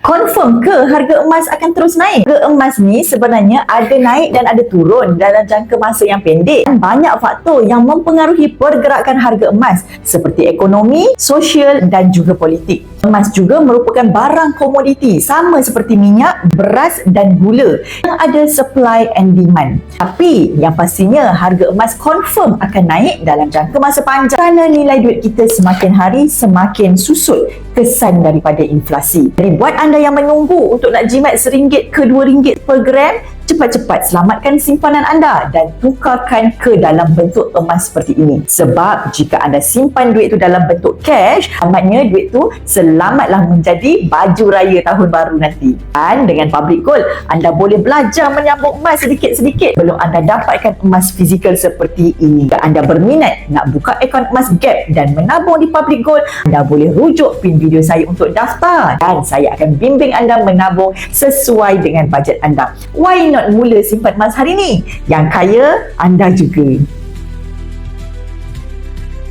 Confirm ke harga emas akan terus naik? Harga emas ni sebenarnya ada naik dan ada turun dalam jangka masa yang pendek. Banyak faktor yang mempengaruhi pergerakan harga emas seperti ekonomi, sosial dan juga politik. Emas juga merupakan barang komoditi sama seperti minyak, beras dan gula yang ada supply and demand. Tapi yang pastinya harga emas confirm akan naik dalam jangka masa panjang kerana nilai duit kita semakin hari semakin susut kesan daripada inflasi. Jadi buat anda yang menunggu untuk nak jimat RM1 ke RM2 per gram, cepat-cepat selamatkan simpanan anda dan tukarkan ke dalam bentuk emas seperti ini. Sebab jika anda simpan duit itu dalam bentuk cash, amatnya duit tu selamatlah menjadi baju raya tahun baru nanti. Dan dengan Public Gold, anda boleh belajar menyambung emas sedikit-sedikit belum anda dapatkan emas fizikal seperti ini. Jika anda berminat nak buka akaun emas Gap dan menabung di Public Gold, anda boleh rujuk pin video saya untuk daftar dan saya akan bimbing anda menabung sesuai dengan bajet anda. Why not mula simpan emas hari ini? Yang kaya anda juga.